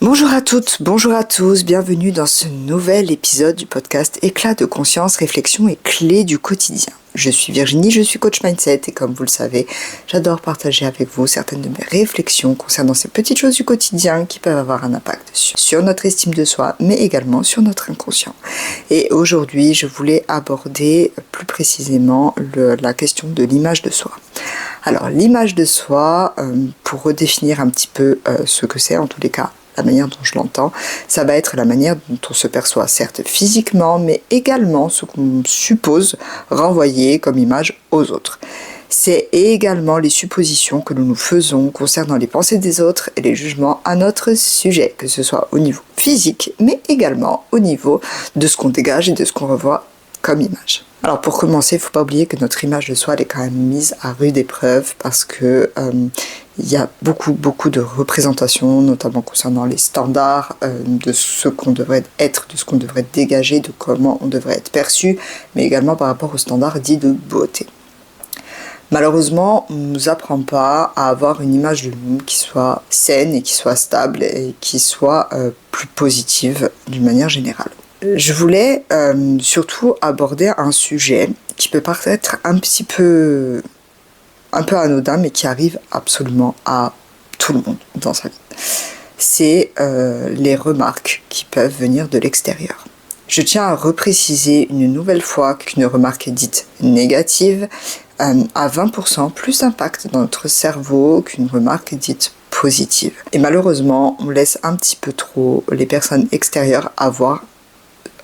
Bonjour à toutes, bonjour à tous, bienvenue dans ce nouvel épisode du podcast Éclat de conscience, réflexion et clés du quotidien. Je suis Virginie, je suis coach mindset et comme vous le savez, j'adore partager avec vous certaines de mes réflexions concernant ces petites choses du quotidien qui peuvent avoir un impact sur notre estime de soi, mais également sur notre inconscient. Et aujourd'hui, je voulais aborder plus précisément la question de l'image de soi. Alors, l'image de soi, pour redéfinir un petit peu ce que c'est en tous les cas, la manière dont je l'entends, ça va être la manière dont on se perçoit, certes physiquement, mais également ce qu'on suppose renvoyer comme image aux autres. C'est également les suppositions que nous nous faisons concernant les pensées des autres et les jugements à notre sujet, que ce soit au niveau physique, mais également au niveau de ce qu'on dégage et de ce qu'on revoit comme image. Alors pour commencer, il ne faut pas oublier que notre image de soi elle est quand même mise à rude épreuve parce que il y a beaucoup de représentations, notamment concernant les standards de ce qu'on devrait être, de ce qu'on devrait dégager, de comment on devrait être perçu, mais également par rapport aux standards dits de beauté. Malheureusement, on ne nous apprend pas à avoir une image de nous qui soit saine et qui soit stable et qui soit plus positive d'une manière générale. Je voulais surtout aborder un sujet qui peut paraître un peu anodin, mais qui arrive absolument à tout le monde dans sa vie. C'est les remarques qui peuvent venir de l'extérieur. Je tiens à repréciser une nouvelle fois qu'une remarque dite négative a 20% plus d'impact dans notre cerveau qu'une remarque dite positive. Et malheureusement, on laisse un petit peu trop les personnes extérieures avoir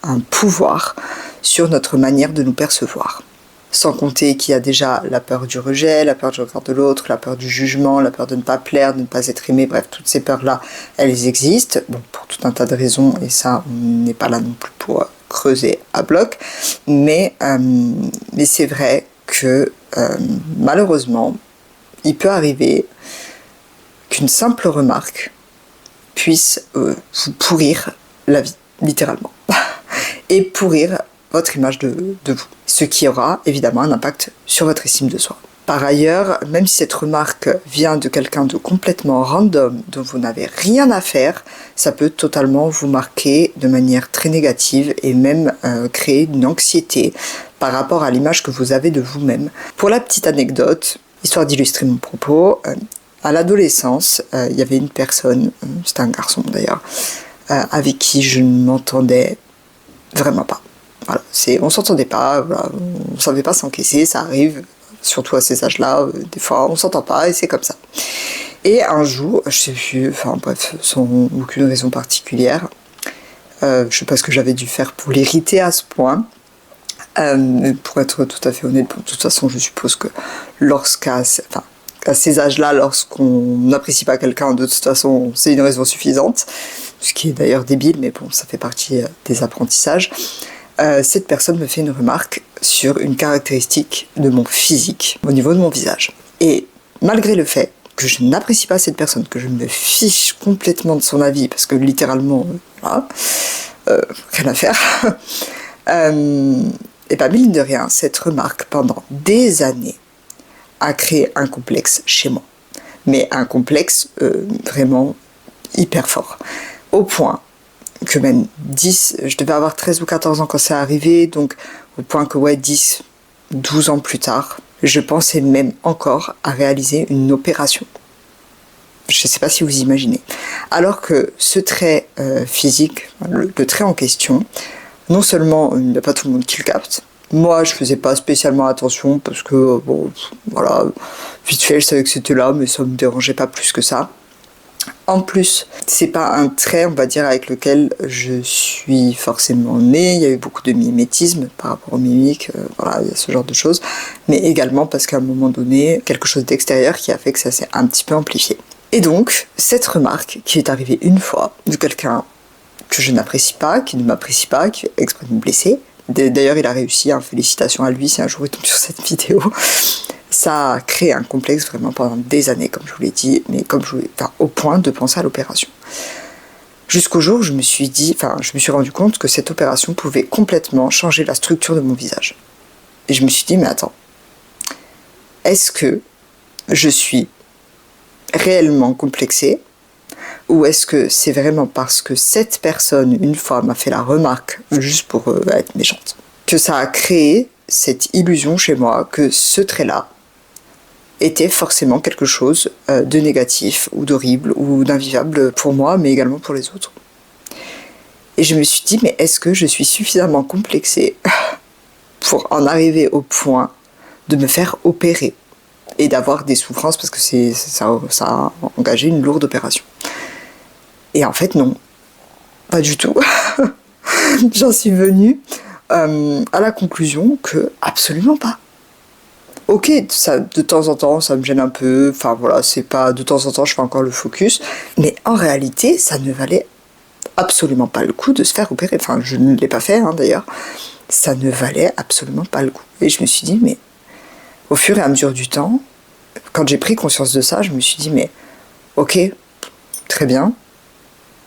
un pouvoir sur notre manière de nous percevoir. Sans compter qu'il y a déjà la peur du rejet, la peur du regard de l'autre, la peur du jugement, la peur de ne pas plaire, de ne pas être aimé, bref, toutes ces peurs-là, elles existent, bon, pour tout un tas de raisons, et ça, on n'est pas là non plus pour creuser à bloc, mais c'est vrai que malheureusement, il peut arriver qu'une simple remarque puisse vous pourrir la vie, littéralement. Et pourrir votre image de vous. Ce qui aura évidemment un impact sur votre estime de soi. Par ailleurs, même si cette remarque vient de quelqu'un de complètement random, dont vous n'avez rien à faire, ça peut totalement vous marquer de manière très négative et même créer une anxiété par rapport à l'image que vous avez de vous-même. Pour la petite anecdote, histoire d'illustrer mon propos, à l'adolescence, il y avait une personne, c'était un garçon d'ailleurs, avec qui je ne m'entendais vraiment pas. Voilà, on s'entendait pas, voilà, on savait pas s'encaisser, ça arrive, surtout à ces âges-là, des fois on s'entend pas et c'est comme ça. Et un jour, je sais plus, enfin bref, sans aucune raison particulière, je sais pas ce que j'avais dû faire pour l'irriter à ce point. Pour être tout à fait honnête, de toute façon, je suppose que à ces âges-là, lorsqu'on n'apprécie pas quelqu'un, de toute façon, c'est une raison suffisante, ce qui est d'ailleurs débile, mais bon, ça fait partie des apprentissages. Cette personne me fait une remarque sur une caractéristique de mon physique, au niveau de mon visage. Et malgré le fait que je n'apprécie pas cette personne, que je me fiche complètement de son avis, parce que littéralement, voilà, rien à faire, et pas mine de rien, cette remarque, pendant des années, a créé un complexe chez moi. Mais un complexe vraiment hyper fort. Au point que même 10, je devais avoir 13 ou 14 ans quand c'est arrivé, donc au point que 10, 12 ans plus tard, je pensais même encore à réaliser une opération. Je ne sais pas si vous imaginez. Alors que ce trait physique, le trait en question, non seulement il n'y a pas tout le monde qui le capte, moi je faisais pas spécialement attention parce que, bon, voilà, vite fait je savais que c'était là, mais ça me dérangeait pas plus que ça. En plus, c'est pas un trait, on va dire, avec lequel je suis forcément née. Il y a eu beaucoup de mimétisme par rapport aux mimiques, voilà, il y a ce genre de choses. Mais également parce qu'à un moment donné, quelque chose d'extérieur qui a fait que ça s'est un petit peu amplifié. Et donc, cette remarque qui est arrivée une fois de quelqu'un que je n'apprécie pas, qui ne m'apprécie pas, qui fait exprès de me blesser. D'ailleurs, il a réussi, félicitations à lui si un jour il tombe sur cette vidéo. Ça a créé un complexe vraiment pendant des années, comme je vous l'ai dit, mais au point de penser à l'opération. Jusqu'au jour où je me suis rendu compte que cette opération pouvait complètement changer la structure de mon visage. Et je me suis dit, mais attends, est-ce que je suis réellement complexée Ou est-ce que c'est vraiment parce que cette personne, une fois, m'a fait la remarque, juste pour être méchante, que ça a créé cette illusion chez moi que ce trait-là était forcément quelque chose de négatif, ou d'horrible, ou d'invivable pour moi, mais également pour les autres. Et je me suis dit, mais est-ce que je suis suffisamment complexée pour en arriver au point de me faire opérer et d'avoir des souffrances parce que ça a engagé une lourde opération. Et en fait, non. Pas du tout. J'en suis venue à la conclusion que absolument pas. Ok, ça, de temps en temps, ça me gêne un peu. Enfin voilà, c'est pas de temps en temps, je fais encore le focus. Mais en réalité, ça ne valait absolument pas le coup de se faire opérer. Enfin, je ne l'ai pas fait d'ailleurs. Ça ne valait absolument pas le coup. Et je me suis dit, mais au fur et à mesure du temps, quand j'ai pris conscience de ça, je me suis dit, mais ok, très bien.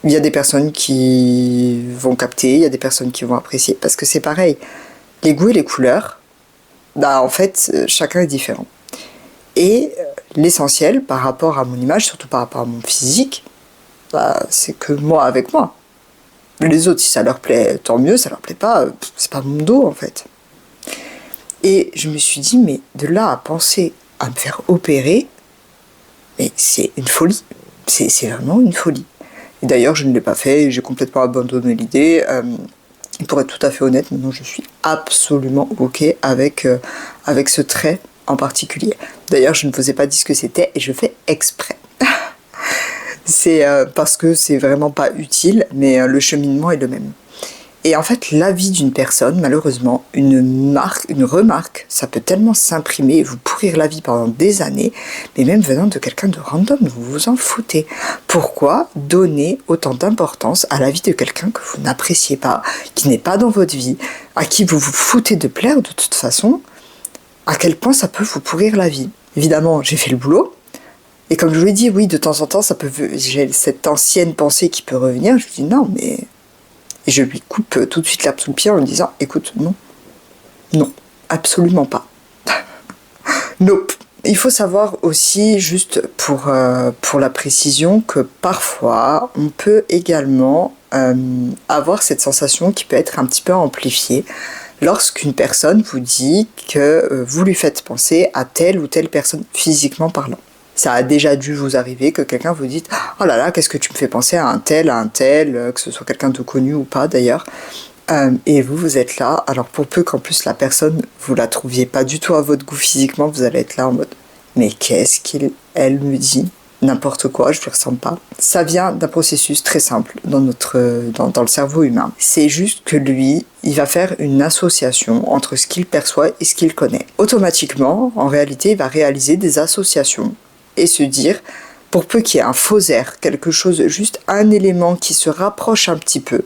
Il y a des personnes qui vont capter, il y a des personnes qui vont apprécier. Parce que c'est pareil, les goûts et les couleurs, en fait, chacun est différent. Et l'essentiel par rapport à mon image, surtout par rapport à mon physique, c'est que moi avec moi. Les autres, si ça leur plaît, tant mieux, ça leur plaît pas, c'est pas mon dos en fait. Et je me suis dit, mais de là à penser à me faire opérer, mais c'est une folie. C'est vraiment une folie. Et d'ailleurs, je ne l'ai pas fait, j'ai complètement abandonné l'idée. Pour être tout à fait honnête, maintenant je suis absolument ok avec ce trait en particulier. D'ailleurs, je ne vous ai pas dit ce que c'était et je fais exprès. C'est parce que c'est vraiment pas utile, mais le cheminement est le même. Et en fait, la vie d'une personne, malheureusement, une remarque, ça peut tellement s'imprimer et vous pourrir la vie pendant des années, mais même venant de quelqu'un de random, vous vous en foutez. Pourquoi donner autant d'importance à la vie de quelqu'un que vous n'appréciez pas, qui n'est pas dans votre vie, à qui vous vous foutez de plaire de toute façon, à quel point ça peut vous pourrir la vie? Évidemment, j'ai fait le boulot, et comme je vous l'ai dit, oui, de temps en temps, j'ai cette ancienne pensée qui peut revenir, je me dis non, mais... Et je lui coupe tout de suite l'herbe sous le pied en lui disant « Écoute, non, absolument pas. Nope ». Il faut savoir aussi, juste pour la précision, que parfois, on peut également avoir cette sensation qui peut être un petit peu amplifiée lorsqu'une personne vous dit que vous lui faites penser à telle ou telle personne physiquement parlant. Ça a déjà dû vous arriver que quelqu'un vous dise « Oh là là, qu'est-ce que tu me fais penser à un tel, que ce soit quelqu'un de connu ou pas d'ailleurs. » Et vous êtes là, alors pour peu qu'en plus la personne, vous la trouviez pas du tout à votre goût physiquement, vous allez être là en mode « Mais qu'est-ce qu'elle me dit ? N'importe quoi, je ne lui ressemble pas. » Ça vient d'un processus très simple dans le cerveau humain. C'est juste que lui, il va faire une association entre ce qu'il perçoit et ce qu'il connaît. Automatiquement, en réalité, il va réaliser des associations et se dire, pour peu qu'il y ait un faux air, quelque chose, juste un élément qui se rapproche un petit peu,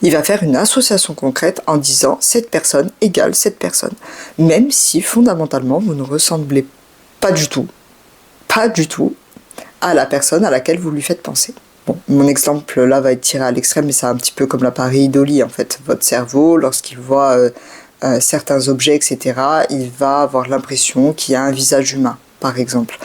il va faire une association concrète en disant cette personne égale cette personne. Même si fondamentalement vous ne ressemblez pas du tout à la personne à laquelle vous lui faites penser. Bon, mon exemple là va être tiré à l'extrême, mais c'est un petit peu comme l'appareil Dolly en fait. Votre cerveau, lorsqu'il voit certains objets, etc., il va avoir l'impression qu'il y a un visage humain, par exemple.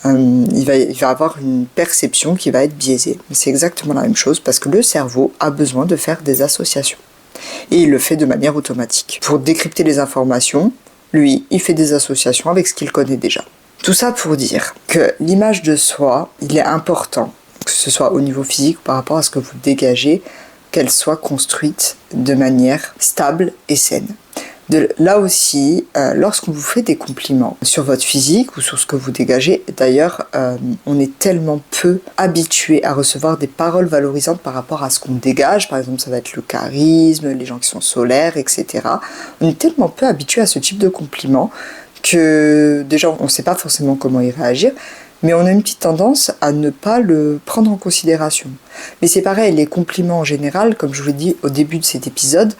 Il va avoir une perception qui va être biaisée. Mais c'est exactement la même chose parce que le cerveau a besoin de faire des associations. Et il le fait de manière automatique. Pour décrypter les informations, lui, il fait des associations avec ce qu'il connaît déjà. Tout ça pour dire que l'image de soi, il est important, que ce soit au niveau physique ou par rapport à ce que vous dégagez, qu'elle soit construite de manière stable et saine. Là aussi, lorsqu'on vous fait des compliments sur votre physique ou sur ce que vous dégagez, d'ailleurs, on est tellement peu habitué à recevoir des paroles valorisantes par rapport à ce qu'on dégage. Par exemple, ça va être le charisme, les gens qui sont solaires, etc. On est tellement peu habitué à ce type de compliments que déjà, on ne sait pas forcément comment y réagir. Mais on a une petite tendance à ne pas le prendre en considération. Mais c'est pareil, les compliments en général, comme je vous l'ai dit au début de cet épisode,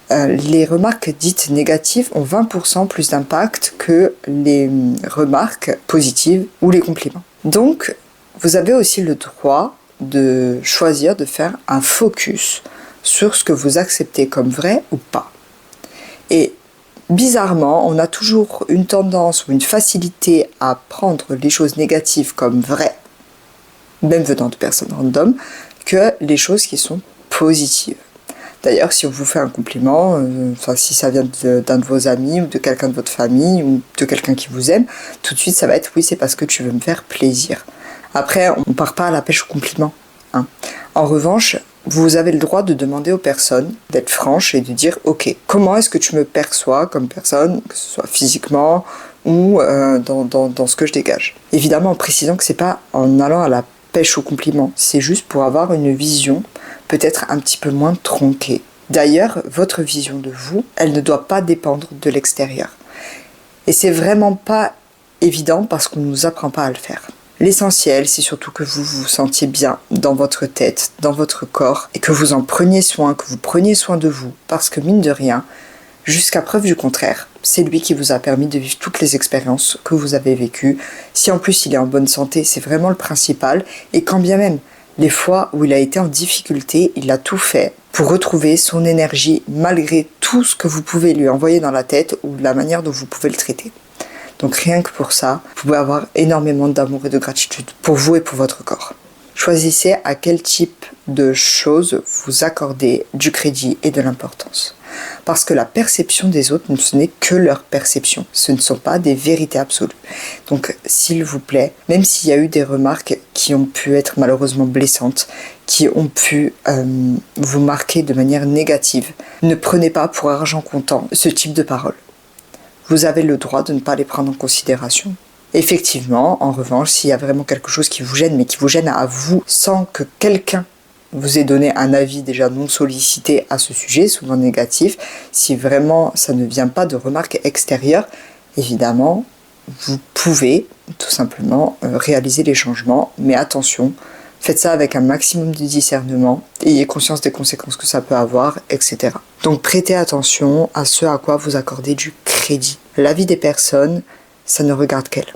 les remarques dites négatives ont 20% plus d'impact que les remarques positives ou les compliments. Donc, vous avez aussi le droit de choisir de faire un focus sur ce que vous acceptez comme vrai ou pas. Et bizarrement, on a toujours une tendance ou une facilité à prendre les choses négatives comme vraies même venant de personnes random, que les choses qui sont positives. D'ailleurs, si on vous fait un compliment, si ça vient d'un de vos amis ou de quelqu'un de votre famille ou de quelqu'un qui vous aime, tout de suite ça va être oui, c'est parce que tu veux me faire plaisir. Après, on part pas à la pêche aux compliments. En revanche, vous avez le droit de demander aux personnes d'être franches et de dire ok, comment est-ce que tu me perçois comme personne, que ce soit physiquement ou dans ce que je dégage. Évidemment en précisant que c'est pas en allant à la pêche aux compliments, c'est juste pour avoir une vision peut-être un petit peu moins tronquée. D'ailleurs, votre vision de vous, elle ne doit pas dépendre de l'extérieur. Et c'est vraiment pas évident parce qu'on ne nous apprend pas à le faire. L'essentiel, c'est surtout que vous vous sentiez bien dans votre tête, dans votre corps, et que vous en preniez soin, que vous preniez soin de vous, parce que mine de rien, jusqu'à preuve du contraire, c'est lui qui vous a permis de vivre toutes les expériences que vous avez vécues. Si en plus il est en bonne santé, c'est vraiment le principal, et quand bien même, les fois où il a été en difficulté, il a tout fait pour retrouver son énergie malgré tout ce que vous pouvez lui envoyer dans la tête ou la manière dont vous pouvez le traiter. Donc rien que pour ça, vous pouvez avoir énormément d'amour et de gratitude pour vous et pour votre corps. Choisissez à quel type de choses vous accordez du crédit et de l'importance. Parce que la perception des autres, ce n'est que leur perception. Ce ne sont pas des vérités absolues. Donc, s'il vous plaît, même s'il y a eu des remarques qui ont pu être malheureusement blessantes, qui ont pu vous marquer de manière négative, ne prenez pas pour argent comptant ce type de paroles. Vous avez le droit de ne pas les prendre en considération. Effectivement, en revanche, s'il y a vraiment quelque chose qui vous gêne, mais qui vous gêne à vous, sans que quelqu'un vous ait donné un avis déjà non sollicité à ce sujet, souvent négatif, si vraiment ça ne vient pas de remarques extérieures, évidemment, vous pouvez tout simplement réaliser les changements, mais attention, faites ça avec un maximum de discernement, ayez conscience des conséquences que ça peut avoir, etc. Donc prêtez attention à ce à quoi vous accordez du crédit. L'avis des personnes, ça ne regarde qu'elles.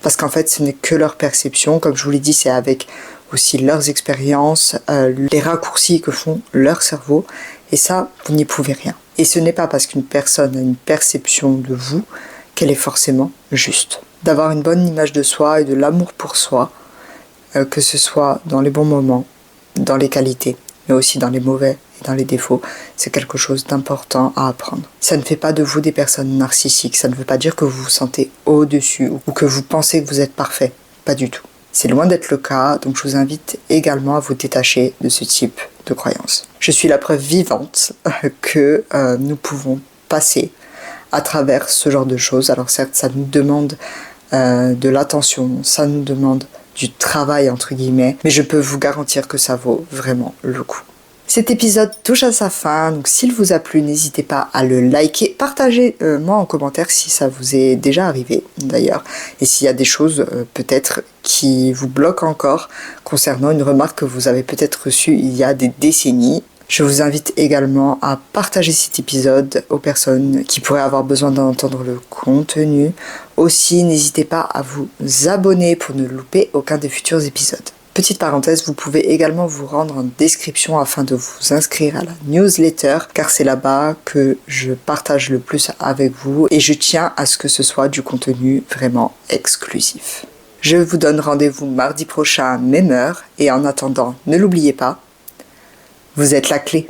Parce qu'en fait, ce n'est que leur perception. Comme je vous l'ai dit, c'est avec aussi leurs expériences, les raccourcis que font leur cerveau. Et ça, vous n'y pouvez rien. Et ce n'est pas parce qu'une personne a une perception de vous qu'elle est forcément juste. D'avoir une bonne image de soi et de l'amour pour soi, que ce soit dans les bons moments, dans les qualités, mais aussi dans les mauvais et dans les défauts, c'est quelque chose d'important à apprendre. Ça ne fait pas de vous des personnes narcissiques, ça ne veut pas dire que vous vous sentez au-dessus ou que vous pensez que vous êtes parfait, pas du tout. C'est loin d'être le cas, donc je vous invite également à vous détacher de ce type de croyances. Je suis la preuve vivante que nous pouvons passer à travers ce genre de choses. Alors certes, ça nous demande de l'attention, ça nous demande du travail entre guillemets, mais je peux vous garantir que ça vaut vraiment le coup. Cet épisode touche à sa fin, donc s'il vous a plu, n'hésitez pas à le liker, partagez-moi en commentaire si ça vous est déjà arrivé d'ailleurs, et s'il y a des choses peut-être qui vous bloquent encore concernant une remarque que vous avez peut-être reçue il y a des décennies. Je vous invite également à partager cet épisode aux personnes qui pourraient avoir besoin d'en entendre le contenu. Aussi, n'hésitez pas à vous abonner pour ne louper aucun des futurs épisodes. Petite parenthèse, vous pouvez également vous rendre en description afin de vous inscrire à la newsletter, car c'est là-bas que je partage le plus avec vous et je tiens à ce que ce soit du contenu vraiment exclusif. Je vous donne rendez-vous mardi prochain, même heure, et en attendant, ne l'oubliez pas, vous êtes la clé.